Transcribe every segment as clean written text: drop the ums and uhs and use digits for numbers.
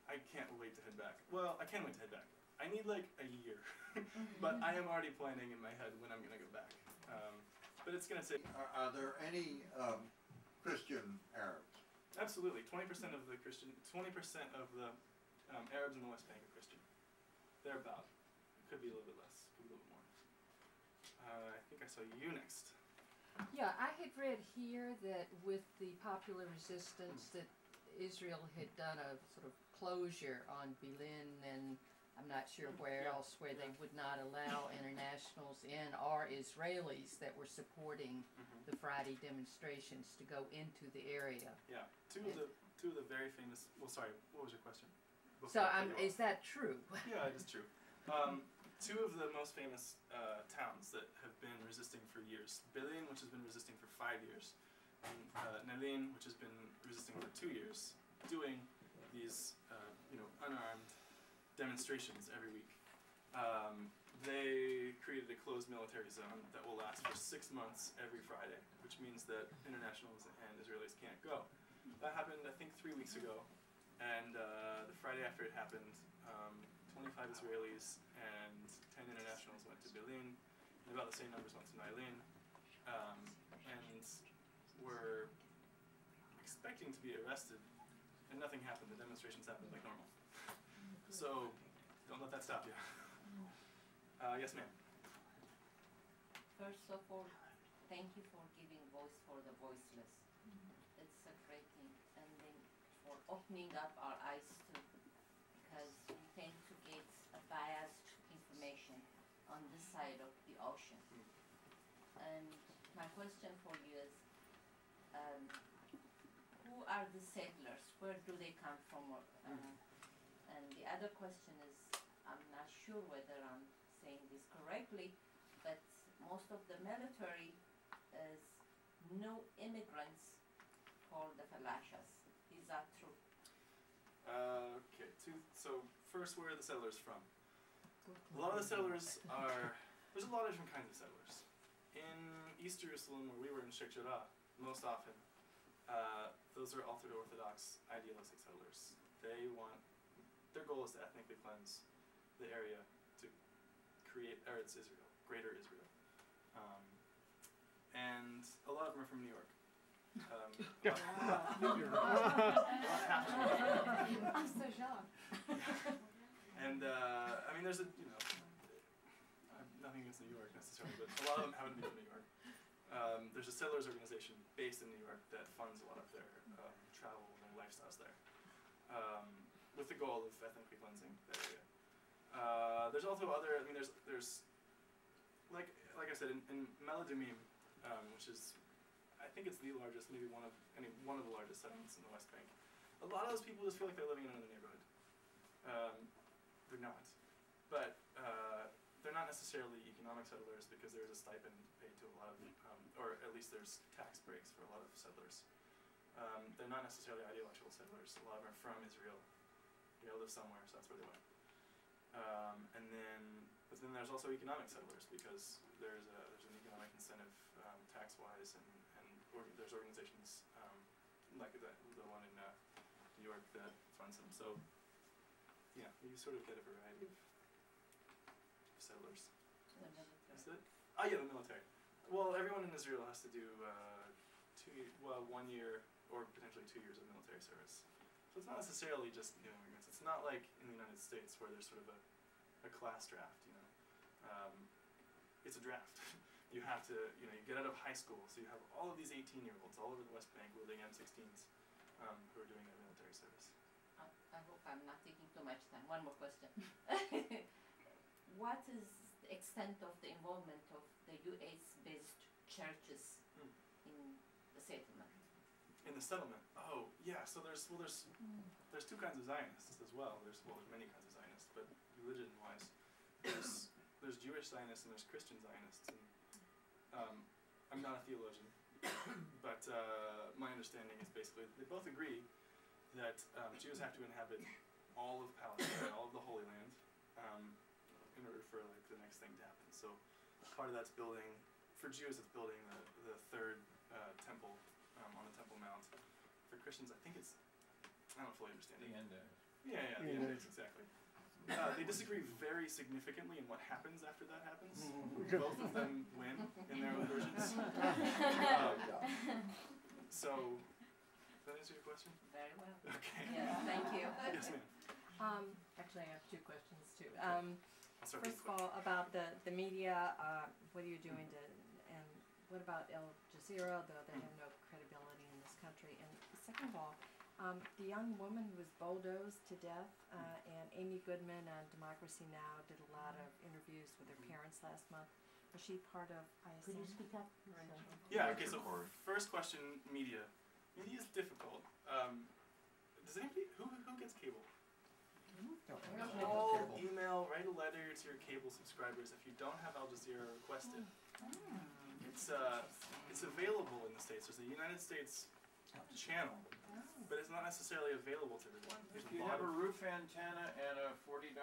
I can't wait to head back. Well, I can wait to head back. I need like a year, but I am already planning in my head when I'm going to go back. But it's going to take... Are there any Christian Arabs? Absolutely. 20% of the Christian, 20% of the Arabs in the West Bank are Christian. They're about. It could be a little bit less. Could be a little bit more. I think I saw you next. Yeah, I had read here that with the popular resistance that Israel had done a sort of closure on Berlin and I'm not sure where else, where they would not allow internationals in or Israelis that were supporting the Friday demonstrations to go into the area. Yeah, two of the very famous. Well, sorry, what was your question? Is that true? Yeah, it is true. Two of the most famous towns that have been resisting for years: Berlin, which has been resisting for 5 years, and Berlin, which has been resisting for 2 years, doing these unarmed demonstrations every week. They created a closed military zone that will last for 6 months every Friday, which means that internationals and Israelis can't go. That happened, I think, 3 weeks ago, and the Friday after it happened, 25 Israelis and 10 internationals went to Berlin, and about the same numbers went to Berlin, and were expecting to be arrested, and nothing happened. The demonstrations happened like normal. So, don't let that stop you. Yes, ma'am. First of all, thank you for giving voice for the voiceless. It's a great thing. And then for opening up our eyes too, because we tend to get a biased information on this side of the ocean. And my question for you is, who are the settlers? Where do they come from? And the other question is, I'm not sure whether I'm saying this correctly, but most of the military is new immigrants called the falashas. Is that true? Okay, so first, where are the settlers from? A lot of the settlers are, there's a lot of different kinds of settlers. In East Jerusalem, where we were in Sheikh Jarrah, most often, those are ultra-Orthodox idealistic settlers. Their goal is to ethnically cleanse the area to create Eretz Israel, Greater Israel. And a lot of them are from New York. And I mean, there's I have nothing against New York necessarily, but a lot of them happen to be from New York. There's a settlers organization based in New York that funds a lot of their travel and their lifestyles there, with the goal of ethnically cleansing that area. There's also other. I mean, there's like I said in Meladumim, which is, I think it's the largest, maybe one of the largest settlements in the West Bank. A lot of those people just feel like they're living in another neighborhood. They're not, but they're not necessarily economic settlers because there's a stipend paid to a lot of, or at least there's tax breaks for a lot of settlers. They're not necessarily ideological settlers. A lot of them are from Israel. They live somewhere, so that's where they went. But then there's also economic settlers because there's an economic incentive tax-wise, and there's organizations like the one in New York that funds them. So yeah, you sort of get a variety of settlers. Is it? Oh yeah, the military. Well, everyone in Israel has to do 1 year or potentially 2 years of military service. So it's not necessarily just new immigrants. It's not like in the United States where there's sort of a class draft, It's a draft. You have to, you get out of high school, so you have all of these 18-year-olds all over the West Bank wielding M16s who are doing their military service. I hope I'm not taking too much time. One more question. What is the extent of the involvement of the US-based churches in the settlement? In the settlement? Oh, yeah. So there's two kinds of Zionists as well. There's many kinds of Zionists, but religion-wise, there's Jewish Zionists and there's Christian Zionists. And I'm not a theologian, but my understanding is basically they both agree that Jews have to inhabit all of Palestine, all of the Holy Land, in order for the next thing to happen. So part of that's building, for Jews it's building the third temple on the Temple Mount. For Christians, I think it's, I don't fully understand it. Yeah, the United States, exactly. They disagree very significantly in what happens after that happens. Both of them win in their own versions. So, does that answer your question? Very well. Okay. Yes, thank you. Yes, ma'am. Actually, I have two questions too. I'll start with First of all, about the media, what are you doing to, and what about Al Jazeera, though they have no credibility in this country? And second of all, the young woman who was bulldozed to death, and Amy Goodman on Democracy Now! Did a lot of interviews with her parents last month. Was she part of ISM? Could you speak up? Yeah, okay, so first question, media. Media is difficult. Does anybody, who gets cable? Call, email, write a letter to your cable subscribers. If you don't have Al Jazeera, request it. It's available in the States. There's a United States channel, but it's not necessarily available to everyone. If you have a roof antenna and a $40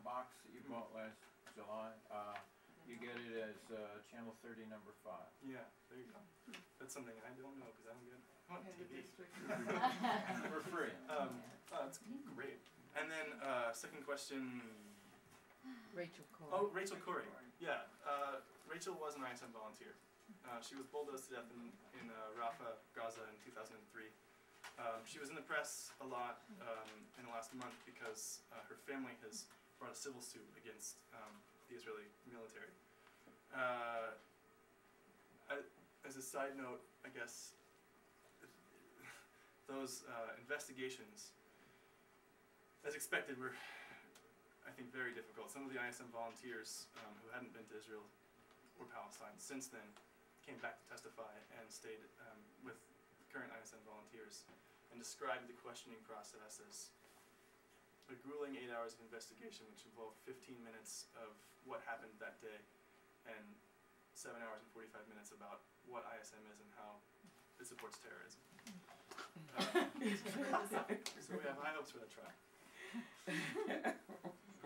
box that you bought last July, you get it as channel 30, number 5. Yeah, there you go. That's something I don't know because I don't get I'm on TV. For free. That's great. And then second question. Rachel Corey. Oh, Rachel Corey. Yeah, Rachel was an ISM volunteer. She was bulldozed to death in Rafah, Gaza in 2003. She was in the press a lot in the last month because her family has brought a civil suit against the Israeli military. As a side note, I guess, those investigations, as expected, were, I think, very difficult. Some of the ISM volunteers who hadn't been to Israel or Palestine since then came back to testify and stayed with current ISM volunteers and described the questioning process as a grueling 8 hours of investigation, which involved 15 minutes of what happened that day and 7 hours and 45 minutes about what ISM is and how it supports terrorism. So we have high hopes for that trial.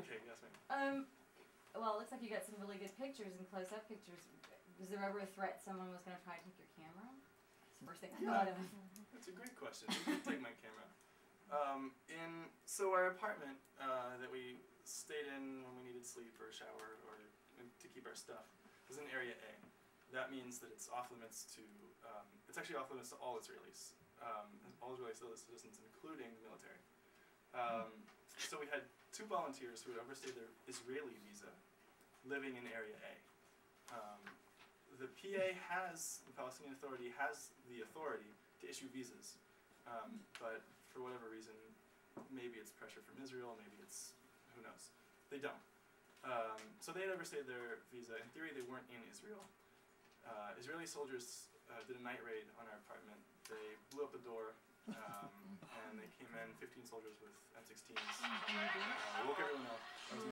Okay, yes, ma'am. Well, it looks like you got some really good pictures and close-up pictures. Was there ever a threat someone was going to try to take your camera? That's the first thing I thought of. That's a great question. You can take my camera. So our apartment that we stayed in when we needed sleep or a shower or to keep our stuff is in Area A. That means that it's off limits to, it's actually off limits to all Israelis. All Israeli citizens, including the military. So we had 2 volunteers who had overstayed their Israeli visa living in Area A. The PA the Palestinian Authority has the authority to issue visas, but for whatever reason, maybe it's pressure from Israel, maybe it's, who knows, they don't. So they had overstayed their visa. In theory, they weren't in Israel. Israeli soldiers did a night raid on our apartment. They blew up the door, and they came in, 15 soldiers with M16s. Woke everyone up.